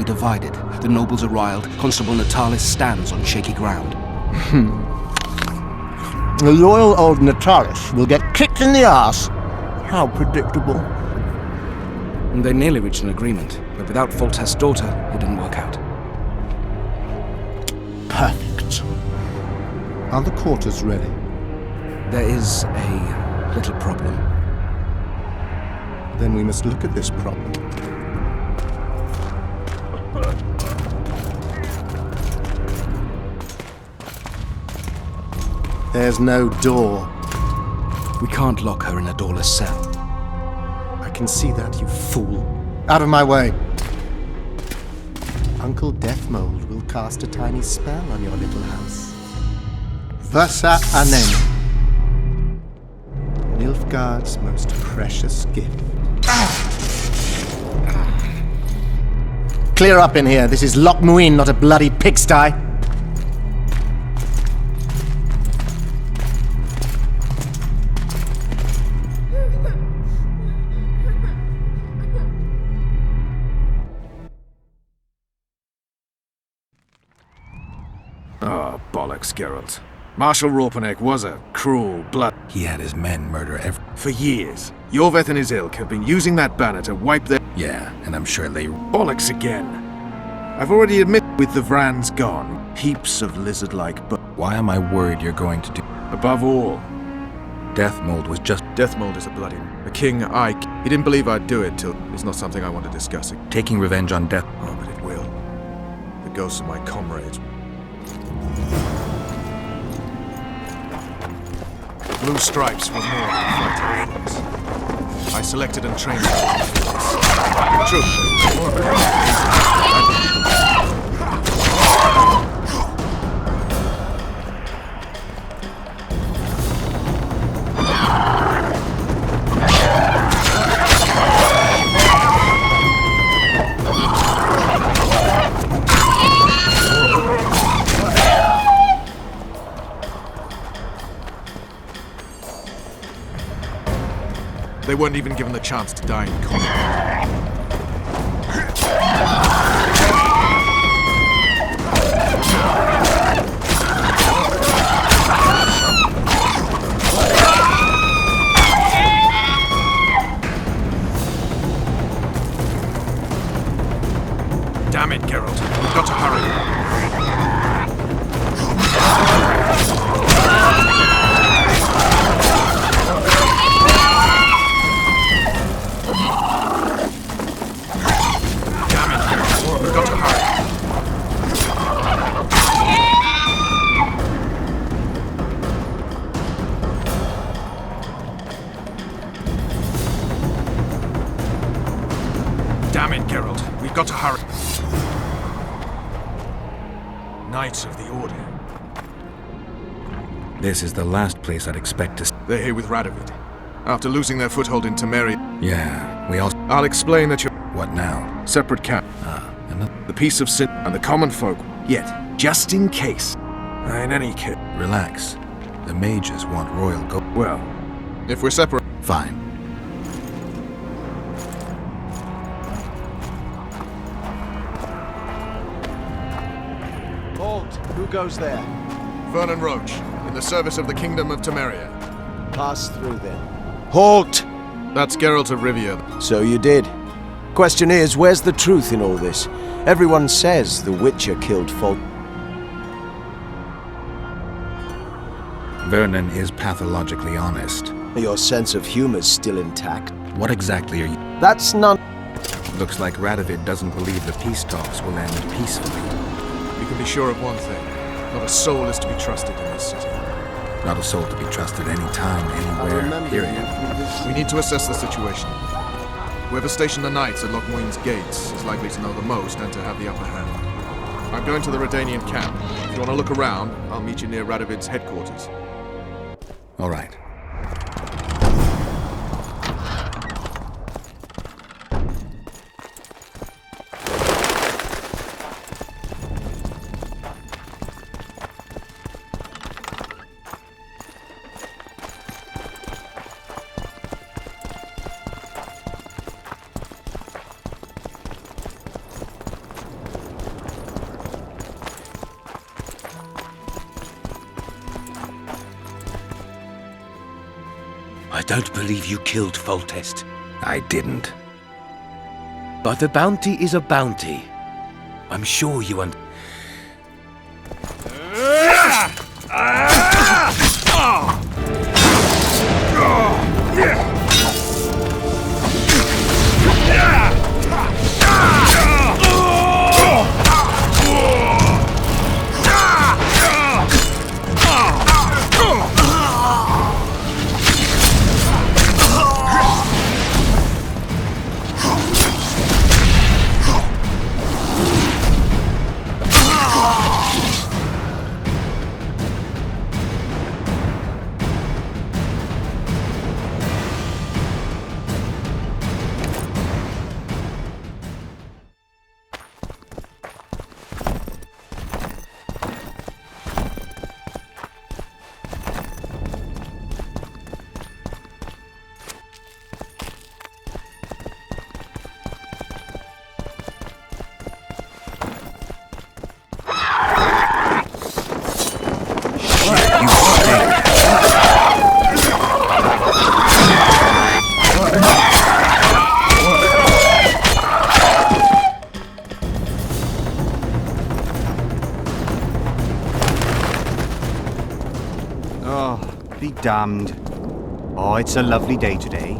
be divided. The nobles are riled. Constable Natalis stands on shaky ground. The loyal old Natalis will get kicked in the ass. How predictable. They nearly reached an agreement, but without Foltest's daughter, it didn't work out. Perfect. Are the quarters ready? There is a little problem. Then we must look at this problem. There's no door. We can't lock her in a doorless cell. I can see that, you fool. Out of my way. Uncle Deathmold will cast a tiny spell on your little house. Versa Anem. Nilfgaard's most precious gift. Clear up in here. This is Loch Muin, not a bloody pigsty. Oh, bollocks, Geralt. Marshal Raupenek was a cruel blood. He had his men murder For years, Yorveth and his ilk have been using that banner to wipe their... Yeah, and I'm sure they... Bollocks again. I've already admitted with the Vrans gone, heaps of lizard-like but Why am I worried you're going to do... above all, Deathmold was just... Deathmold is a bloody... The king, he didn't believe I'd do it till... It's not something I want to discuss. taking revenge on Death... Oh, but it will. The ghosts of my comrades. Blue stripes were more than fighting influence. I selected and trained them for this. True. More They weren't even given the chance to die in combat. Damn it, Geralt. We've got to hurry. Damn it, Geralt. We've got to hurry. Knights of the Order. This is the last place I'd expect to... They're here with Radovid. After losing their foothold in Tamerya. Yeah, we also... I'll explain that you're... What now? Separate camp. The peace of sin and the common folk. Yet, just in case. In any case. Relax. The mages want royal gold. Well, if we're separate... Fine. Halt! Who goes there? Vernon Roach, in the service of the Kingdom of Tamerya. Pass through then. Halt! That's Geralt of Rivia. So you did. Question is, where's the truth in all this? Everyone says the Witcher killed Folk. Vernon is pathologically honest. Your sense of humor's still intact. What exactly are you... That's none. Looks like Radovid doesn't believe the peace talks will end peacefully. You can be sure of one thing. Not a soul is to be trusted in this city. Not a soul to be trusted anytime, anywhere, period. We need to assess the situation. Whoever stationed the knights at Loch Muin's gates is likely to know the most and to have the upper hand. I'm going to the Redanian camp. If you want to look around, I'll meet you near Radovid's headquarters. All right. I don't believe you killed Foltest. I didn't. But a bounty is a bounty. I'm sure you Be damned. Oh, it's a lovely day today.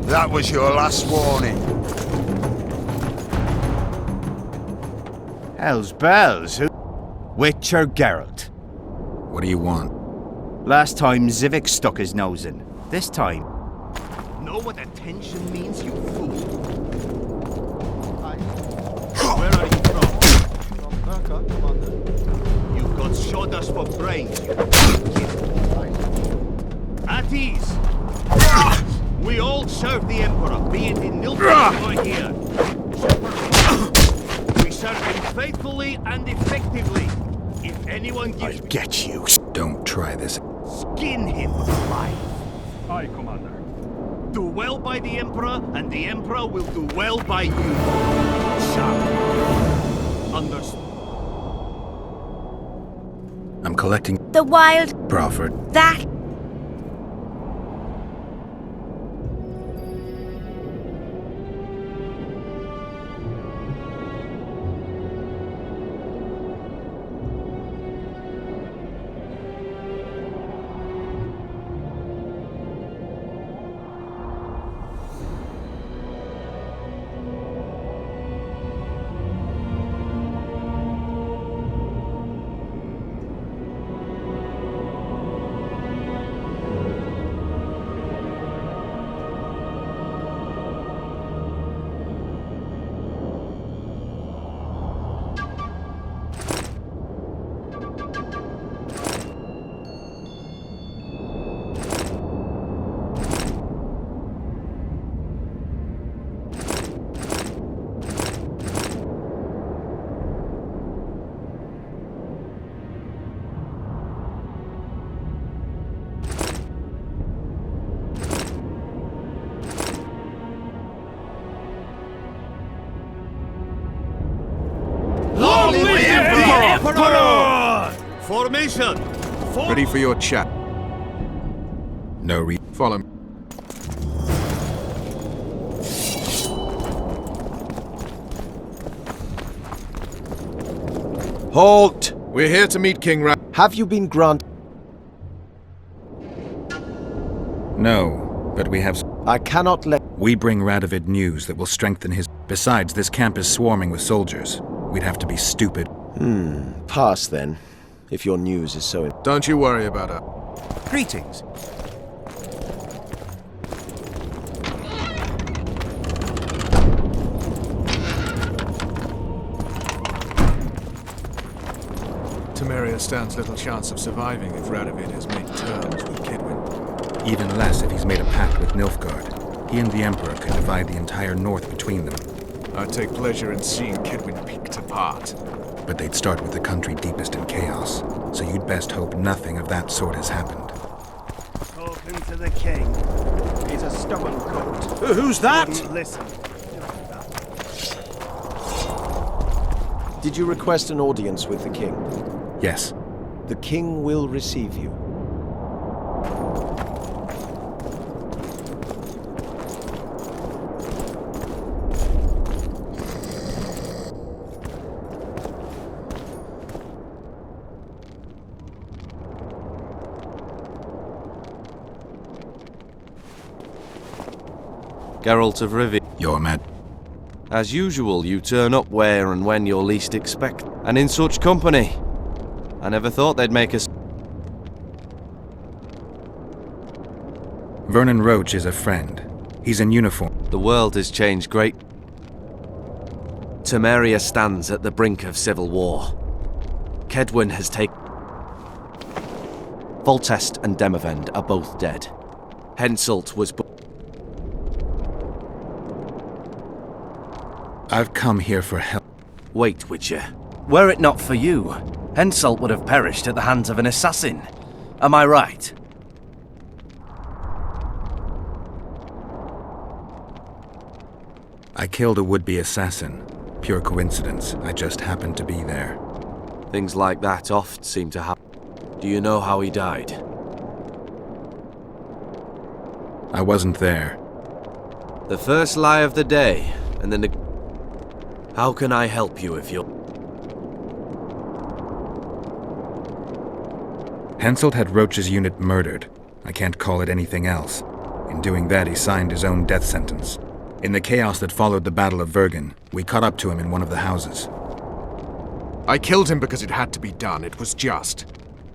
That was your last warning. Hell's bells, who? Witcher Geralt. What do you want? Last time Zivik stuck his nose in. This time... Know what attention means, you fool? Where are you from? From Burka, Commander. You've got shoulders for brains, you At ease! We all serve the Emperor, be it in Nilfgaard or here. We serve him faithfully and effectively. If anyone gives... I'll get you. Don't try this. Skin him alive. Aye, Commander. Do well by the Emperor, and the Emperor will do well by you. Sharp. Understood. I'm collecting The wild... Crawford. that... Long live the Emperor! Formation! Ready for your chat. No re... Follow me. Halt! We're here to meet King Ra... Have you been granted? No, but we have... I cannot let... We bring Radovid news that will strengthen his... Besides, this camp is swarming with soldiers. We'd have to be stupid. Pass then, if your news is so... Don't you worry about her. Greetings. Tamerya stands little chance of surviving if Radovid has made terms with Kidwin. Even less if he's made a pact with Nilfgaard. He and the Emperor could divide the entire north between them. I'd take pleasure in seeing Kidwin picked apart. But they'd start with the country deepest in chaos, so you'd best hope nothing of that sort has happened. Talking to the king. He's a stubborn goat. Who's that? Listen. Did you request an audience with the king? Yes. The king will receive you. Geralt of Rivia. Your Mad. As usual, you turn up where and when you're least expect, and in such company. I never thought they'd make us. Vernon Roach is a friend. He's in uniform. The world has changed great. Tamerya stands at the brink of civil war. Kedwin has taken. Foltest and Demavend are both dead. Henselt was. I've come here for help. Wait, Witcher. Were it not for you, Henselt would have perished at the hands of an assassin. Am I right? I killed a would-be assassin. Pure coincidence. I just happened to be there. Things like that oft seem to happen. Do you know how he died? I wasn't there. The first lie of the day, and then the... How can I help you if you're... Henselt had Roach's unit murdered. I can't call it anything else. In doing that, he signed his own death sentence. In the chaos that followed the Battle of Vergen, we caught up to him in one of the houses. I killed him because it had to be done. It was just.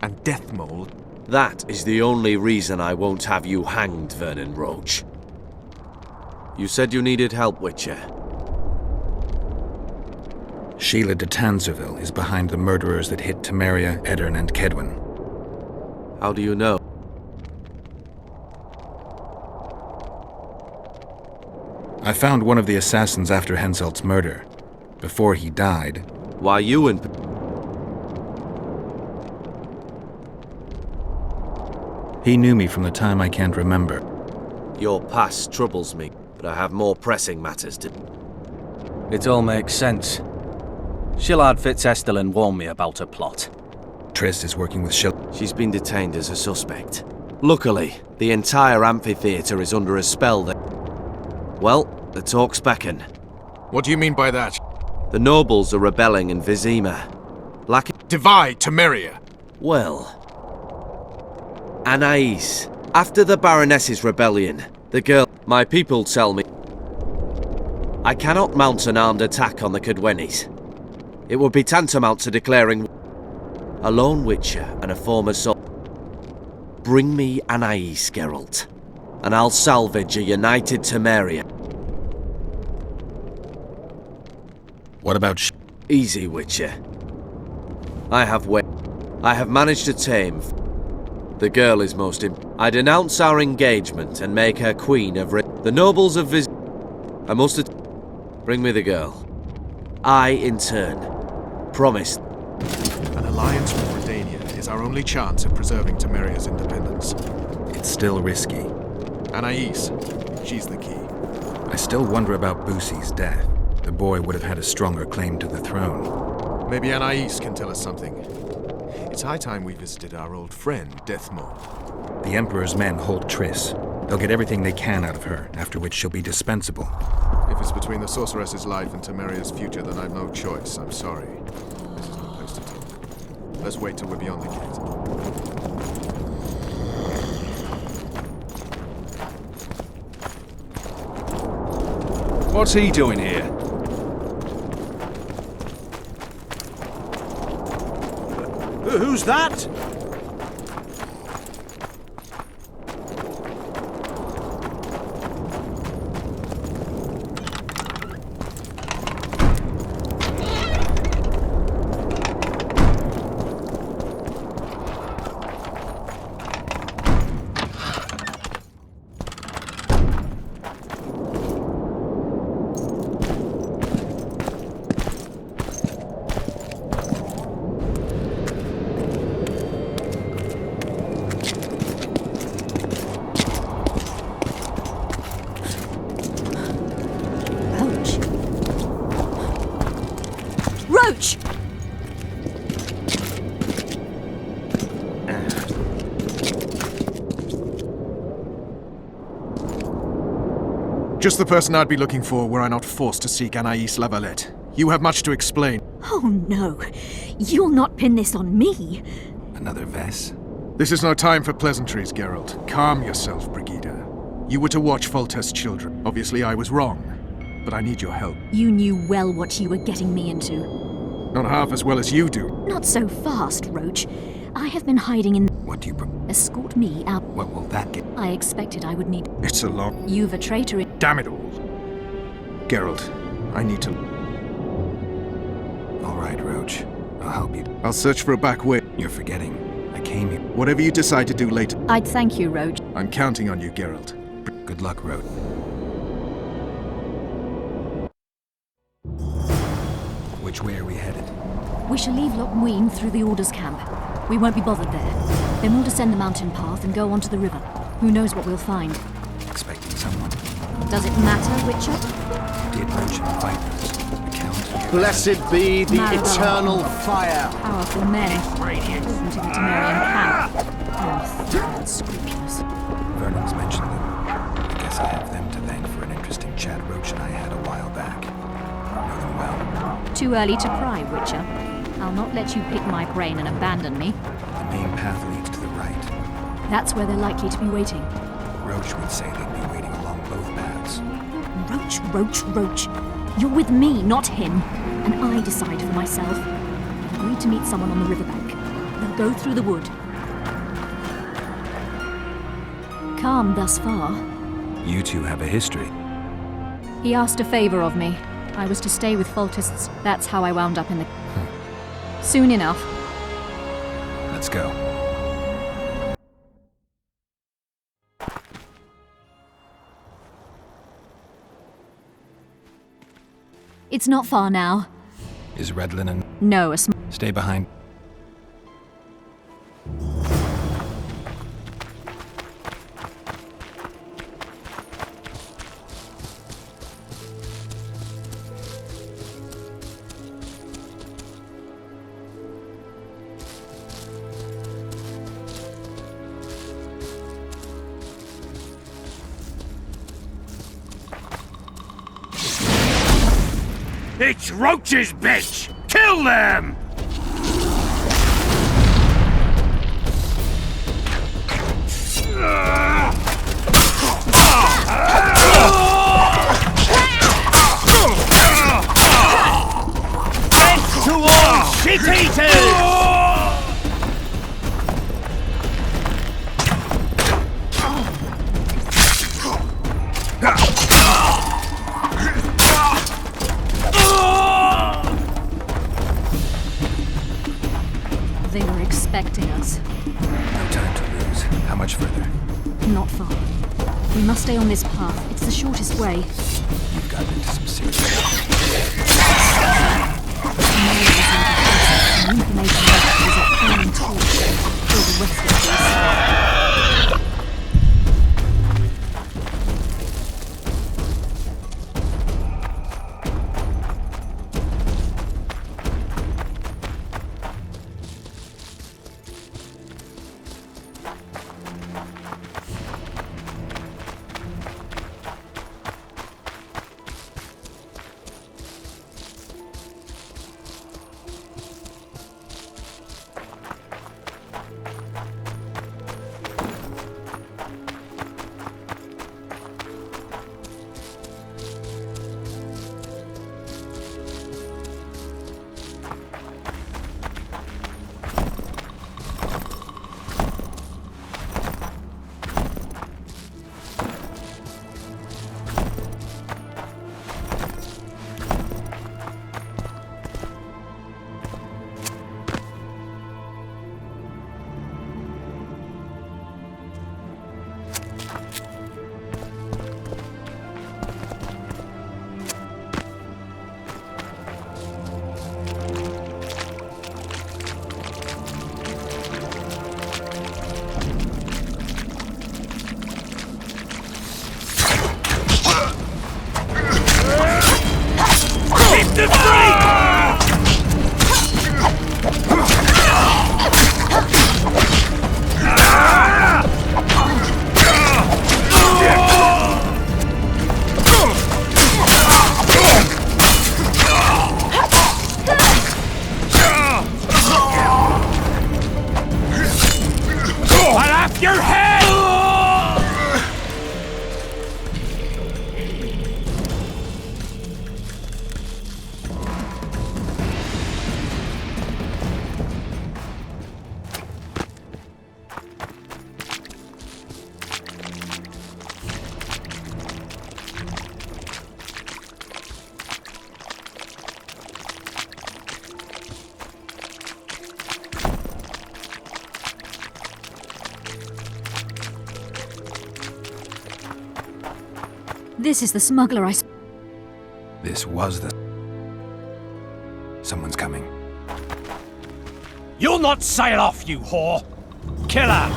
And Deathmole... That is the only reason I won't have you hanged, Vernon Roach. You said you needed help, Witcher. Sheila de Tanserville is behind the murderers that hit Tamerya, Eddern, and Kedwin. How do you know? I found one of the assassins after Henselt's murder. Before he died... Why you and... He knew me from the time I can't remember. Your past troubles me, but I have more pressing matters to... It all makes sense. Shillard Fitzestelin warned me about her plot. Triss is working with She's been detained as a suspect. Luckily, the entire amphitheater is under a spell that... Well, the talk's beckon. What do you mean by that? The nobles are rebelling in Vizima. Divide Tamerya! Well... Anais. After the Baroness's rebellion, the girl... My people tell me... I cannot mount an armed attack on the Kedwenis. It would be tantamount to declaring... A lone witcher and a former soul... Bring me Anais, Geralt, and I'll salvage a united Tamerya. What about Easy, Witcher. I have managed to tame... The girl is most I denounce our engagement and make her queen of the nobles of I must... Bring me the girl. I, in turn, promise... An alliance with Redania is our only chance at preserving Tamerya's independence. It's still risky. Anais, she's the key. I still wonder about Boosie's death. The boy would have had a stronger claim to the throne. Maybe Anais can tell us something. It's high time we visited our old friend, Deathmole. The Emperor's men hold Triss. They'll get everything they can out of her, after which she'll be dispensable. If it's between the sorceress's life and Tamerya's future, then I've no choice. I'm sorry. This is no place to talk. Let's wait till we're beyond the gate. What's he doing here? Who's that? Just the person I'd be looking for were I not forced to seek Anais Lavalette. You have much to explain. Oh no, you'll not pin this on me. Another Vess? This is no time for pleasantries, Geralt. Calm yourself, Brigida. You were to watch Foltest's children. Obviously, I was wrong, but I need your help. You knew well what you were getting me into. Not half as well as you do. Not so fast, Roach. I have been hiding in... What do you... Escort me out. What will that get? I expected I would need... It's a long... You've a traitor in... Damn it all. Geralt, I need to... All right, Roach. I'll help you. I'll search for a back way. You're forgetting. I came here. Whatever you decide to do later, I'd thank you, Roach. I'm counting on you, Geralt. Good luck, Roach. Which way are we headed? We shall leave Loch Muin through the Order's camp. We won't be bothered there. Then we'll descend the mountain path and go onto the river. Who knows what we'll find? Expecting someone. Does it matter, Witcher? Did Roach invite us? The Count? Blessed be the Marrow. eternal fire. Powerful men. Welcome to the Temerian camp. Unscrupulous. Vernon's mentioned them. I guess I have them to thank for an interesting chat Roach and I had a while back. Know them well. Too early to cry, Witcher. I'll not let you pick my brain and abandon me. The main path leads to the right. That's where they're likely to be waiting. Roach would say they'd be waiting along both paths. Roach. You're with me, not him. And I decide for myself. I've agreed to meet someone on the riverbank. They'll go through the wood. Calm thus far. You two have a history. He asked a favor of me. I was to stay with Foltests. That's how I wound up in the... Soon enough. Let's go. It's not far now. Is Red Linen? No, Stay behind. It's Roach's bitch! Kill them! Death to all shit-eaters! They were expecting us. No time to lose. How much further? Not far. We must stay on this path. It's the shortest way. You've gotten into some serious The information is a flaming torch. Or the rest of this. her head! This is the smuggler This was the... Someone's coming. You'll not sail off, you whore! Kill her!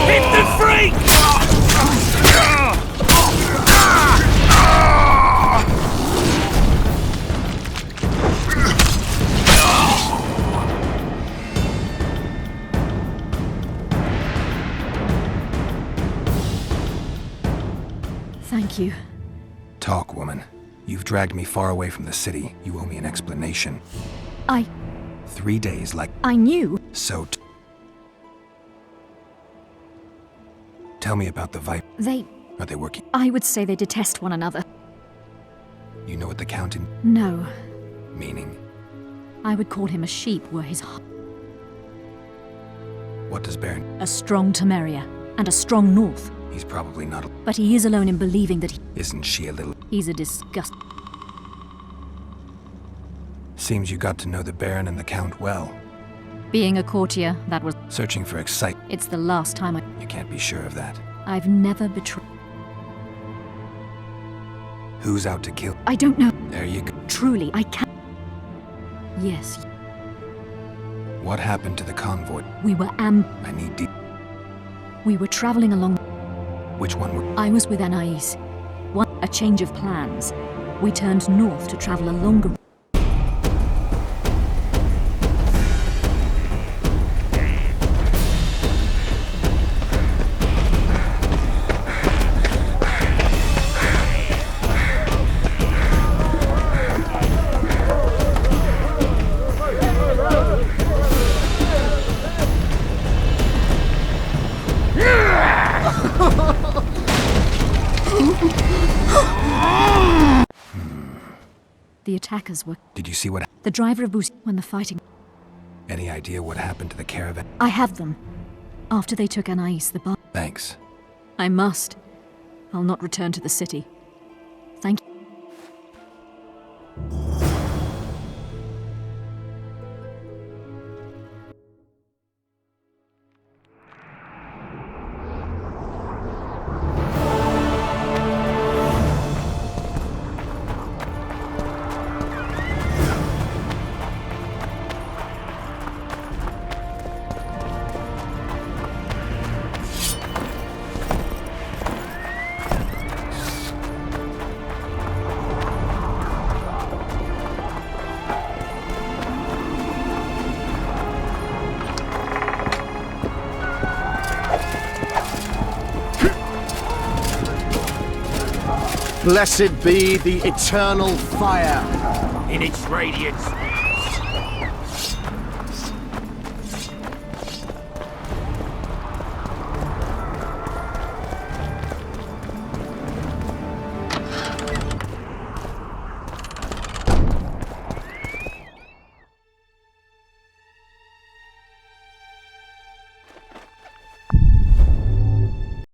Hit the freak! Thank you. Talk, woman. You've dragged me far away from the city. You owe me an explanation. 3 days like... I knew. So... Tell me about the Viper. They... Are they working? I would say they detest one another. You know what the Count in... No. Meaning? I would call him a sheep were his heart. What does Baron... A strong tamerya. And a strong north. He's probably not... But he is alone in believing that Isn't she a little... he's a disgust. Seems you got to know the Baron and the Count well. Being a courtier, that was... Searching for excitement. It's the last time You can't be sure of that. I've never betrayed... Who's out to kill? I don't know. There you go. Truly, I can't... Yes, What happened to the convoy? we were I need deep... We were traveling along... Which one were... I was with Anais. A change of plans. We turned north to travel a longer... The attackers were... Did you see what... The driver of Boost when the fighting... Any idea what happened to the caravan? I have them. After they took Anais, the bar... Thanks. I must. I'll not return to the city. Thank you. Blessed be the eternal fire. In its radiance,